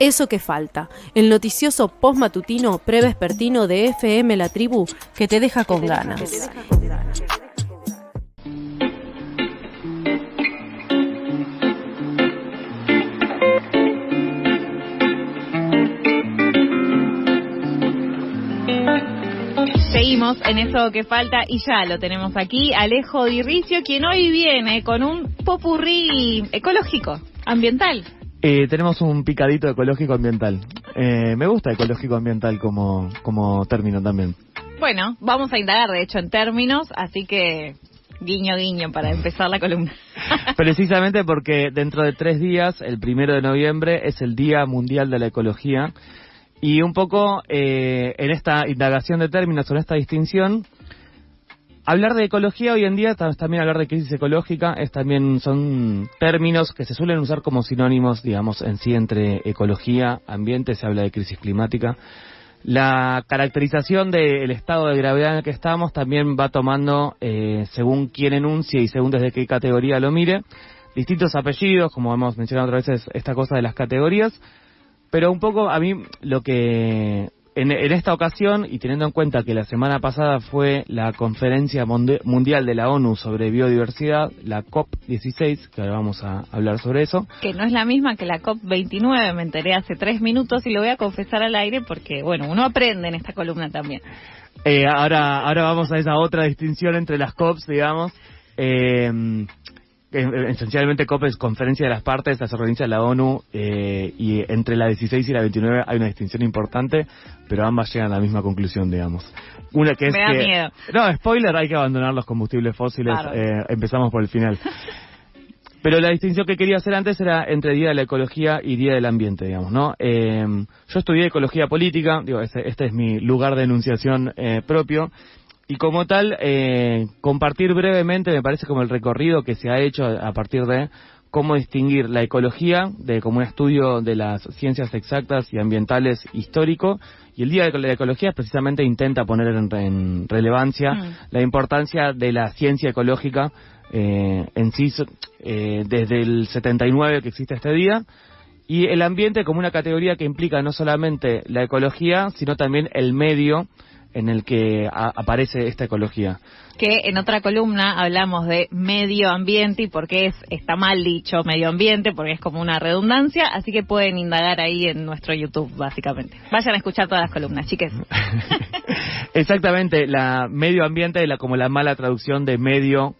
Eso que falta, el noticioso postmatutino prevespertino de FM La Tribu que te deja con ganas. Seguimos en eso que falta y ya lo tenemos aquí, Alejo Di Ricio, quien hoy viene con un popurrí ecológico, ambiental. Tenemos un picadito ecológico ambiental. Me gusta ecológico ambiental como término también. Bueno, vamos a indagar de hecho en términos, así que guiño guiño para empezar la columna. Precisamente porque dentro de 3 días, el 1 de noviembre, es el Día Mundial de la Ecología. Y un poco en esta indagación de términos, en esta distinción, hablar de ecología hoy en día, también hablar de crisis ecológica, son términos que se suelen usar como sinónimos, digamos, en sí entre ecología, ambiente, se habla de crisis climática. La caracterización del estado de gravedad en el que estamos también va tomando, según quién enuncie y según desde qué categoría lo mire, distintos apellidos, como hemos mencionado otras veces, esta cosa de las categorías. Pero un poco a mí lo que en esta ocasión, y teniendo en cuenta que la semana pasada fue la conferencia mundial de la ONU sobre biodiversidad, la COP16, que ahora vamos a hablar sobre eso. Que no es la misma que la COP29, me enteré hace 3 minutos y lo voy a confesar al aire porque, bueno, uno aprende en esta columna también. Ahora vamos a esa otra distinción entre las COPs, digamos. Esencialmente COP es Conferencia de las Partes, las organiza la ONU, y entre la 16 y la 29 hay una distinción importante, pero ambas llegan a la misma conclusión, digamos. Una que es Me da miedo. No, spoiler, hay que abandonar los combustibles fósiles, claro. Empezamos por el final. Pero la distinción que quería hacer antes era entre Día de la Ecología y Día del Ambiente, digamos, ¿no? Yo estudié Ecología Política, digo, este es mi lugar de enunciación propio. Y como tal, compartir brevemente, me parece como el recorrido que se ha hecho a partir de cómo distinguir la ecología como un estudio de las ciencias exactas y ambientales histórico, y el Día de la Ecología precisamente intenta poner en relevancia la importancia de la ciencia ecológica en sí, desde el 79 que existe este día, y el ambiente como una categoría que implica no solamente la ecología, sino también el medio en el que aparece esta ecología. Que en otra columna hablamos de medio ambiente y por qué está mal dicho medio ambiente, porque es como una redundancia, así que pueden indagar ahí en nuestro YouTube, básicamente. Vayan a escuchar todas las columnas, chiques. Exactamente, la medio ambiente como la mala traducción de medio,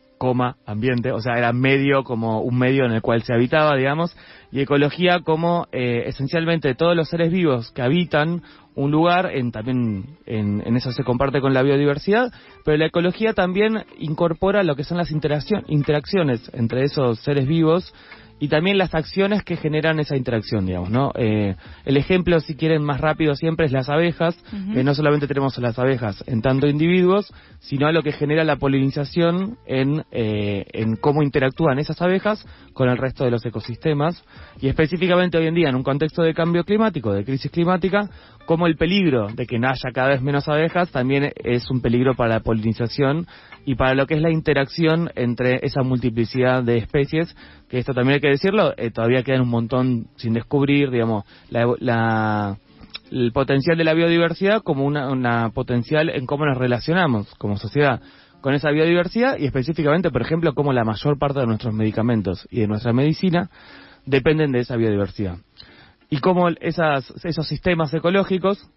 ambiente, o sea, era medio como un medio en el cual se habitaba, digamos, y ecología como esencialmente todos los seres vivos que habitan un lugar, también en eso se comparte con la biodiversidad, pero la ecología también incorpora lo que son las interacciones entre esos seres vivos y también las acciones que generan esa interacción, digamos, ¿no? El ejemplo, si quieren, más rápido siempre es las abejas, que no solamente tenemos a las abejas en tanto individuos, sino a lo que genera la polinización en cómo interactúan esas abejas con el resto de los ecosistemas, y específicamente hoy en día en un contexto de cambio climático, de crisis climática, como el peligro de que haya cada vez menos abejas también es un peligro para la polinización y para lo que es la interacción entre esa multiplicidad de especies, que esto también hay que decirlo, todavía quedan un montón sin descubrir, digamos, el potencial de la biodiversidad como una potencial en cómo nos relacionamos como sociedad con esa biodiversidad, y específicamente, por ejemplo, cómo la mayor parte de nuestros medicamentos y de nuestra medicina dependen de esa biodiversidad. Y cómo esos sistemas ecológicos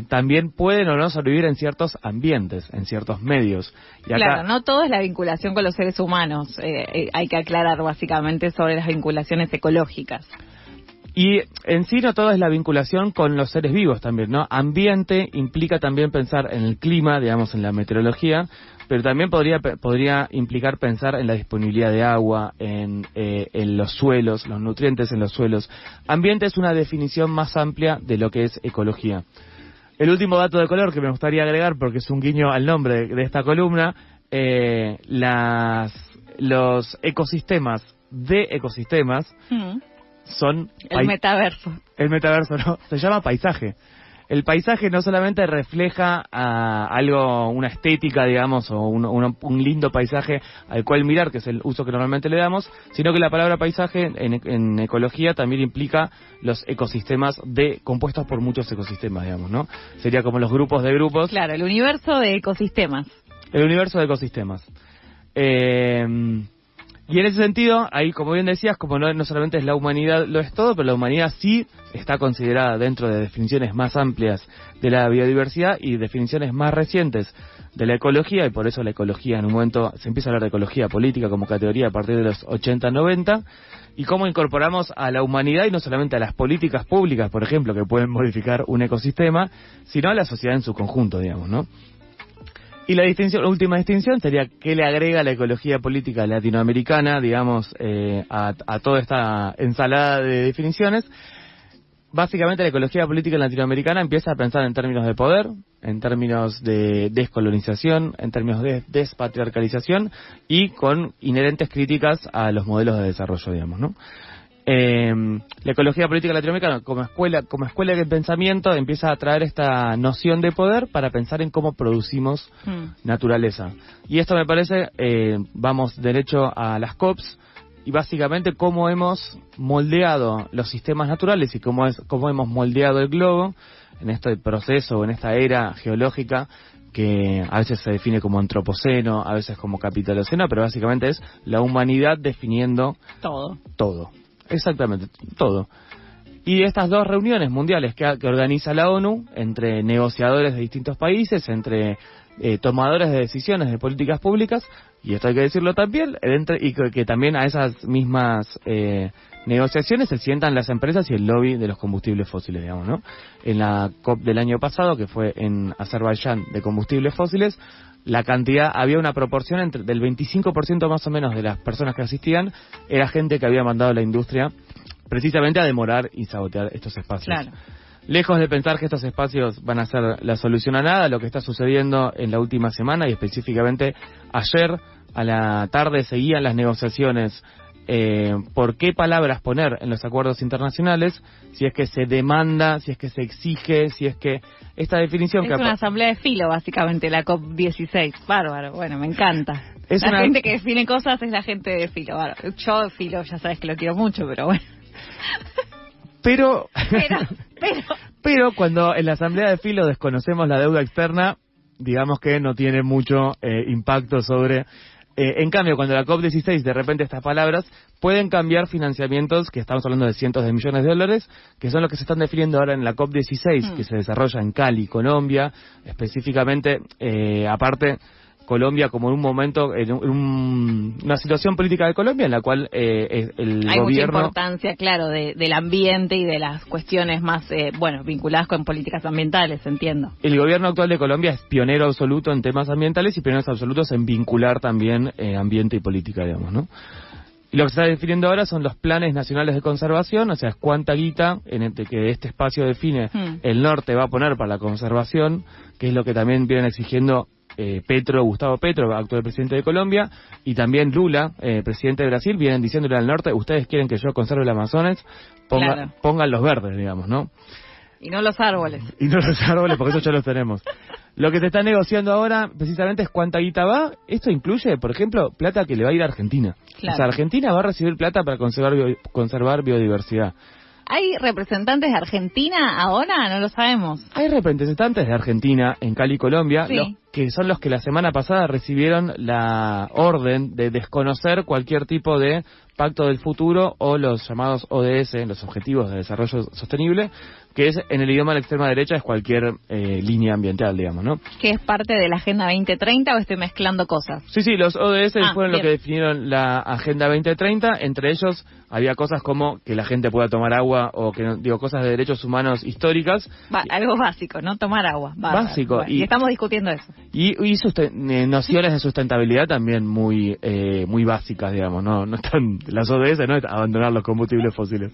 también pueden o no sobrevivir en ciertos ambientes, en ciertos medios. Y acá, claro, no todo es la vinculación con los seres humanos, hay que aclarar básicamente sobre las vinculaciones ecológicas. Y en sí no todo es la vinculación con los seres vivos también, ¿no? Ambiente implica también pensar en el clima, digamos, en la meteorología, pero también podría implicar pensar en la disponibilidad de agua, en los suelos, los nutrientes en los suelos. Ambiente es una definición más amplia de lo que es ecología. El último dato de color que me gustaría agregar, porque es un guiño al nombre de esta columna, los ecosistemas de ecosistemas son... El metaverso. El metaverso, no, se llama paisaje. el paisaje no solamente refleja algo, una estética, digamos, o un lindo paisaje al cual mirar, que es el uso que normalmente le damos, sino que la palabra paisaje en ecología también implica los ecosistemas compuestos por muchos ecosistemas, digamos, ¿no? Sería como los grupos de grupos. Claro, el universo de ecosistemas. El universo de ecosistemas. Y en ese sentido, ahí, como bien decías, como no solamente es la humanidad, lo es todo, pero la humanidad sí está considerada dentro de definiciones más amplias de la biodiversidad y definiciones más recientes de la ecología, y por eso la ecología en un momento se empieza a hablar de ecología política como categoría a partir de los 80-90, y cómo incorporamos a la humanidad y no solamente a las políticas públicas, por ejemplo, que pueden modificar un ecosistema, sino a la sociedad en su conjunto, digamos, ¿no? Y la última distinción sería qué le agrega la ecología política latinoamericana, digamos, a toda esta ensalada de definiciones. Básicamente la ecología política latinoamericana empieza a pensar en términos de poder, en términos de descolonización, en términos de despatriarcalización y con inherentes críticas a los modelos de desarrollo, digamos, ¿no? La ecología política latinoamericana como escuela de pensamiento empieza a traer esta noción de poder para pensar en cómo producimos naturaleza, y esto me parece vamos derecho a las COPs y básicamente cómo hemos moldeado los sistemas naturales y cómo hemos moldeado el globo en este proceso, en esta era geológica que a veces se define como antropoceno, a veces como capitaloceno, pero básicamente es la humanidad definiendo todo. Exactamente, todo. Y estas dos reuniones mundiales que organiza la ONU, entre negociadores de distintos países, entre tomadores de decisiones de políticas públicas, y esto hay que decirlo también, y que también a esas mismas negociaciones se sientan las empresas y el lobby de los combustibles fósiles, digamos, ¿no? En la COP del año pasado, que fue en Azerbaiyán, de combustibles fósiles, había una proporción del 25% más o menos de las personas que asistían era gente que había mandado a la industria precisamente a demorar y sabotear estos espacios. Claro. Lejos de pensar que estos espacios van a ser la solución a nada, lo que está sucediendo en la última semana y específicamente ayer a la tarde seguían las negociaciones por qué palabras poner en los acuerdos internacionales, si es que se demanda, si es que se exige, si es que esta definición... Es una asamblea de filo, básicamente, la COP16. Bárbaro, bueno, me encanta. Gente que define cosas es la gente de filo. Bárbaro. Yo, filo, ya sabes que lo quiero mucho, pero bueno. Pero cuando en la asamblea de filo desconocemos la deuda externa, digamos que no tiene mucho impacto sobre... en cambio, cuando la COP16, de repente estas palabras pueden cambiar financiamientos, que estamos hablando de cientos de millones de dólares, que son los que se están definiendo ahora en la COP16, que se desarrolla en Cali, Colombia, específicamente, aparte, Colombia como en un momento, una situación política de Colombia en la cual el hay gobierno... mucha importancia, claro, del ambiente y de las cuestiones más, vinculadas con políticas ambientales, entiendo. El gobierno actual de Colombia es pionero absoluto en temas ambientales y pioneros absolutos en vincular también ambiente y política, digamos, ¿no? Y lo que se está definiendo ahora son los planes nacionales de conservación, o sea, es cuánta guita que este espacio define el norte va a poner para la conservación, que es lo que también vienen exigiendo Gustavo Petro, actual presidente de Colombia, y también Lula, presidente de Brasil, vienen diciéndole al norte, ustedes quieren que yo conserve el Amazonas, pongan los verdes, digamos, ¿no? Y no los árboles. Y no los árboles, porque eso ya los tenemos. Lo que se está negociando ahora, precisamente, es cuánta guita va. Esto incluye, por ejemplo, plata que le va a ir a Argentina. Claro. O sea, Argentina va a recibir plata para conservar biodiversidad. ¿Hay representantes de Argentina ahora? No lo sabemos. Hay representantes de Argentina en Cali, Colombia, sí, que son los que la semana pasada recibieron la orden de desconocer cualquier tipo de Pacto del Futuro o los llamados ODS, los Objetivos de Desarrollo Sostenible, que es, en el idioma de la extrema derecha, es cualquier línea ambiental, digamos, ¿no? ¿Que es parte de la Agenda 2030 o estoy mezclando cosas? Sí, los ODS fueron bien. lo que definieron la Agenda 2030, entre ellos había cosas como que la gente pueda tomar agua o cosas de derechos humanos históricas. Algo básico, ¿no? Tomar agua. Básico. Bueno, y estamos discutiendo eso. Y nociones de sustentabilidad también muy básicas, digamos, no están las ODS, no es abandonar los combustibles fósiles.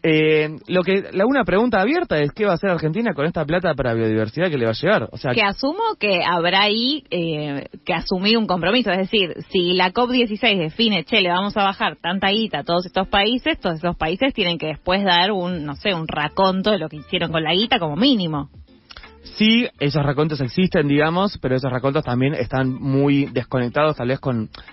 Una pregunta abierta es qué va a hacer Argentina con esta plata para biodiversidad que le va a llegar. O sea, que asumo que habrá ahí que asumir un compromiso. Es decir, si la COP16 define, le vamos a bajar tanta guita a todos esos países tienen que después dar un raconto de lo que hicieron con la guita como mínimo. Sí, esos racontos existen, digamos, pero esos racontos también están muy desconectados, tal vez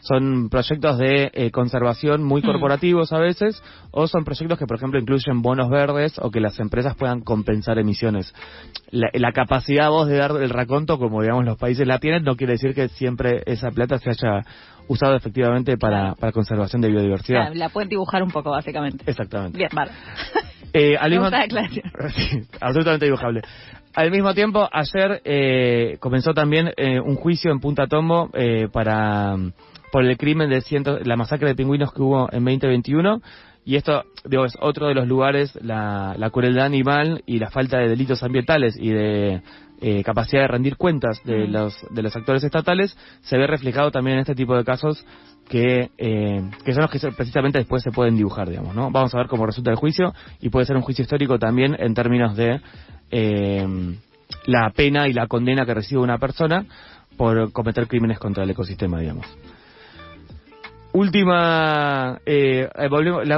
son proyectos de conservación muy corporativos a veces, o son proyectos que, por ejemplo, incluyen bonos verdes o que las empresas puedan compensar emisiones. La capacidad vos de dar el raconto, como digamos los países la tienen, no quiere decir que siempre esa plata se haya usado efectivamente para conservación de biodiversidad. La pueden dibujar un poco, básicamente. Exactamente. Bien, vale. Sí, absolutamente dibujable. Al mismo tiempo, ayer comenzó también un juicio en Punta Tombo por el crimen de la masacre de pingüinos que hubo en 2021. Y esto, es otro de los lugares, la crueldad animal y la falta de delitos ambientales y de capacidad de rendir cuentas de los actores estatales, se ve reflejado también en este tipo de casos que son los que precisamente después se pueden dibujar, digamos, ¿no? Vamos a ver cómo resulta el juicio, y puede ser un juicio histórico también en términos de la pena y la condena que recibe una persona por cometer crímenes contra el ecosistema, digamos. La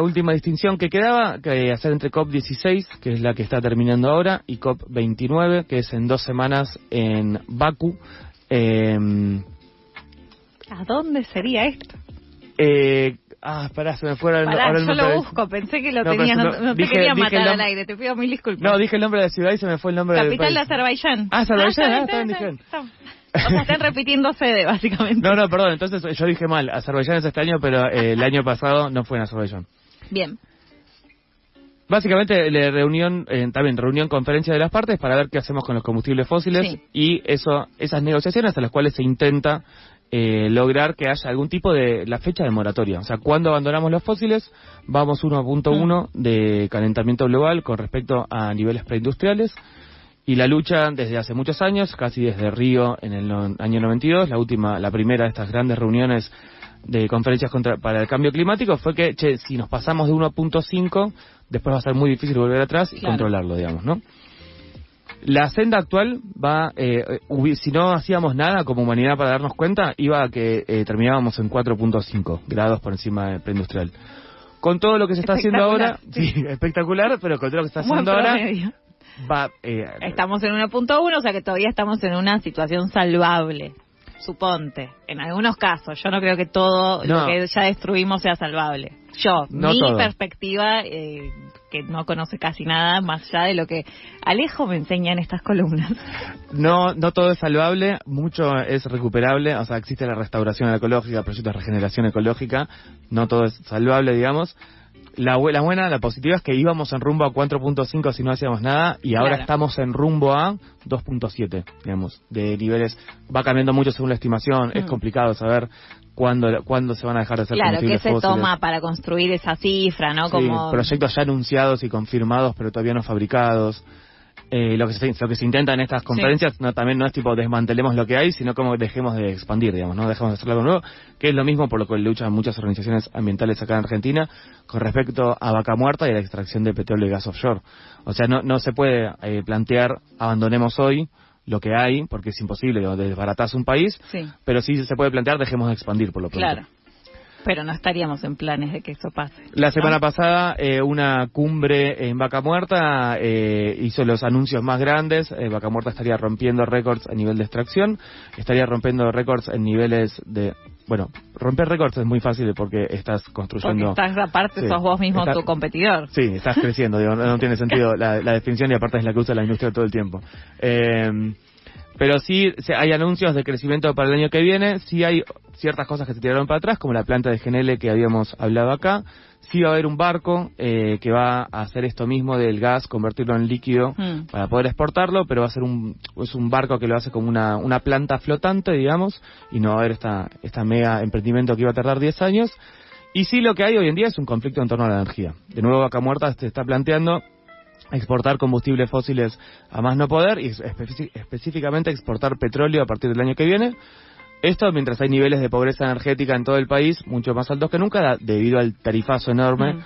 última distinción que quedaba, que hacer entre COP16, que es la que está terminando ahora, y COP29, que es en 2 semanas en Bakú. ¿A dónde sería esto? Pará, se me fuera el nombre. Yo lo busco, pensé que lo tenía, no te quería matar al aire, te pido mil disculpas. No, dije el nombre de la ciudad y se me fue el nombre del país. Capital de Azerbaiyán. Azerbaiyán, está bien. O sea, están repitiendo sede, básicamente. No, perdón, entonces yo dije mal. Azerbaiyán es este año, pero el año pasado no fue en Azerbaiyán. Bien. Básicamente, reunión, conferencia de las partes para ver qué hacemos con los combustibles fósiles, sí. Y esas negociaciones a las cuales se intenta lograr que haya algún tipo de la fecha de moratoria. O sea, cuando abandonamos los fósiles, vamos 1.1 de calentamiento global con respecto a niveles preindustriales. Y la lucha desde hace muchos años, casi desde Río en el año 92, la primera de estas grandes reuniones de conferencias para el cambio climático, fue que, si nos pasamos de 1.5, después va a ser muy difícil volver atrás y controlarlo, digamos, ¿no? La senda actual va, si no hacíamos nada como humanidad para darnos cuenta, iba a que terminábamos en 4.5 grados por encima del preindustrial. Con todo lo que se está haciendo ahora, sí, espectacular, pero con todo lo que se está haciendo ahora... Estamos en 1.1, o sea que todavía estamos en una situación salvable, suponte, en algunos casos. Yo no creo que todo lo que ya destruimos sea salvable. Mi perspectiva, que no conoce casi nada más allá de lo que Alejo me enseña en estas columnas. No todo es salvable, mucho es recuperable. O sea, existe la restauración ecológica, proyectos de regeneración ecológica. No todo es salvable, digamos. La positiva es que íbamos en rumbo a 4.5 si no hacíamos nada, y ahora estamos en rumbo a 2.7, digamos, de niveles. Va cambiando mucho según la estimación, es complicado saber cuándo se van a dejar de hacer combustibles ¿qué se fósiles. toma para construir esa cifra, no? Sí, como proyectos ya anunciados y confirmados, pero todavía no fabricados. Lo que se intenta en estas conferencias también no es tipo desmantelemos lo que hay, sino como dejemos de expandir, digamos, no dejemos de hacer algo nuevo, que es lo mismo por lo que luchan muchas organizaciones ambientales acá en Argentina con respecto a vaca muerta y a la extracción de petróleo y gas offshore. O sea, no se puede plantear abandonemos hoy lo que hay, porque es imposible, desbaratás un país, pero sí se puede plantear dejemos de expandir por lo pronto. Claro. Pero no estaríamos en planes de que eso pase. La semana pasada, una cumbre en Vaca Muerta hizo los anuncios más grandes. Vaca Muerta estaría rompiendo récords a nivel de extracción, estaría rompiendo récords en niveles de... Bueno, romper récords es muy fácil porque estás construyendo... Porque sos vos mismo tu competidor. Sí, estás creciendo, no tiene sentido la definición, y aparte es la que usa la industria todo el tiempo. Pero sí hay anuncios de crecimiento para el año que viene, sí hay ciertas cosas que se tiraron para atrás, como la planta de GNL que habíamos hablado acá. Sí va a haber un barco que va a hacer esto mismo del gas, convertirlo en líquido para poder exportarlo, pero va a ser un barco que lo hace como una planta flotante, digamos, y no va a haber esta mega emprendimiento que iba a tardar 10 años. Y sí, lo que hay hoy en día es un conflicto en torno a la energía. De nuevo, Vaca Muerta se está planteando exportar combustibles fósiles a más no poder, y específicamente exportar petróleo a partir del año que viene. Esto mientras hay niveles de pobreza energética en todo el país mucho más altos que nunca, debido al tarifazo enorme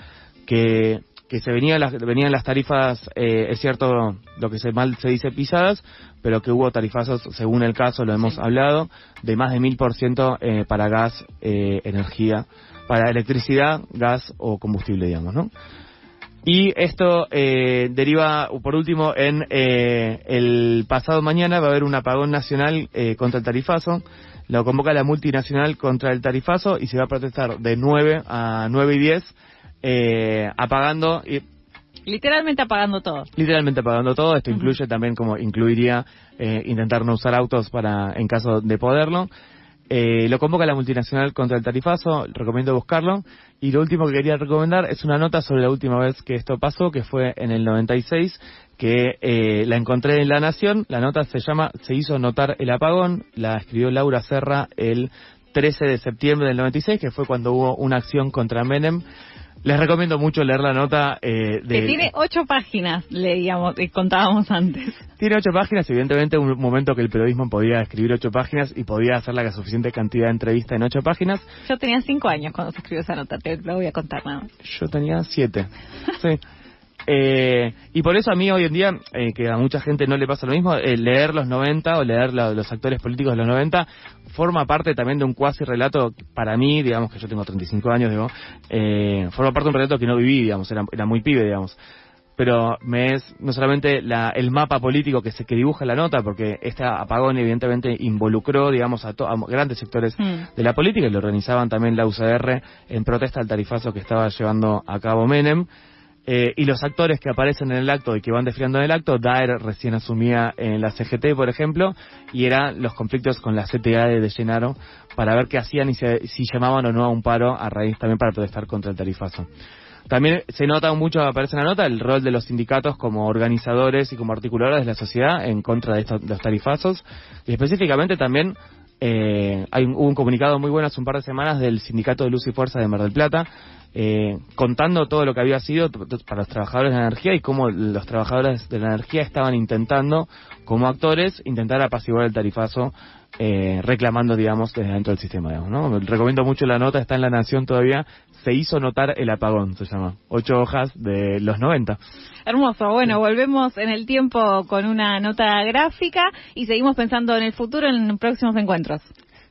que que venían las tarifas, es cierto lo que mal se dice pisadas, pero que hubo tarifazos, según el caso, lo hemos hablado, de más de 1000% para gas, energía, para electricidad, gas o combustible, digamos, ¿no? Y esto deriva, por último, en el pasado mañana va a haber un apagón nacional contra el tarifazo. Lo convoca la multinacional contra el tarifazo y se va a protestar de 9 a 9 y 10, apagando... Literalmente apagando todo. Literalmente apagando todo. Esto incluye también, como incluiría intentar no usar autos en caso de poderlo. Lo convoca la multinacional contra el tarifazo, recomiendo buscarlo. Y lo último que quería recomendar es una nota sobre la última vez que esto pasó, que fue en el 96, que la encontré en La Nación. La nota se llama "Se hizo notar el apagón", la escribió Laura Serra el 13 de septiembre del 96, que fue cuando hubo una acción contra Menem. Les recomiendo mucho leer la nota. Que tiene 8 páginas, leíamos y contábamos antes. Tiene 8 páginas, evidentemente un momento que el periodismo podía escribir 8 páginas y podía hacer la suficiente cantidad de entrevistas en 8 páginas. Yo tenía 5 años cuando se escribió esa nota, te lo voy a contar nada más. Yo tenía 7, sí. Y por eso a mí hoy en día, que a mucha gente no le pasa lo mismo, leer los 90 o leer los actores políticos de los 90 forma parte también de un cuasi relato, para mí, digamos que yo tengo 35 años, digo, forma parte de un relato que no viví, digamos, era muy pibe, digamos. Pero me es no solamente el mapa político que dibuja la nota, porque este apagón evidentemente involucró, digamos, a grandes sectores de la política, y lo organizaban también la UCR en protesta al tarifazo que estaba llevando a cabo Menem. Y los actores que aparecen en el acto y que van desfilando en el acto, Daer recién asumía en la CGT, por ejemplo, y eran los conflictos con la CTA de Llenaro para ver qué hacían y si llamaban o no a un paro a raíz también para protestar contra el tarifazo. También se nota mucho, aparece en la nota, el rol de los sindicatos como organizadores y como articuladores de la sociedad en contra de los tarifazos, y específicamente también hubo un comunicado muy bueno hace un par de semanas del Sindicato de Luz y Fuerza de Mar del Plata, contando todo lo que había sido para los trabajadores de la energía y cómo los trabajadores de la energía estaban intentando, como actores, intentar apaciguar el tarifazo, reclamando, digamos, desde dentro del sistema, digamos, ¿no? Recomiendo mucho la nota, está en La Nación todavía. Se hizo notar el apagón, se llama. 8 hojas de los 90. Hermoso. Bueno, volvemos en el tiempo con una nota gráfica y seguimos pensando en el futuro en próximos encuentros.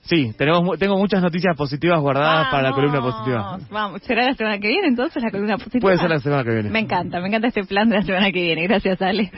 Sí, tengo muchas noticias positivas guardadas para la columna positiva. Vamos, ¿será la semana que viene entonces la columna positiva? Puede ser la semana que viene. Me encanta este plan de la semana que viene. Gracias, Ale.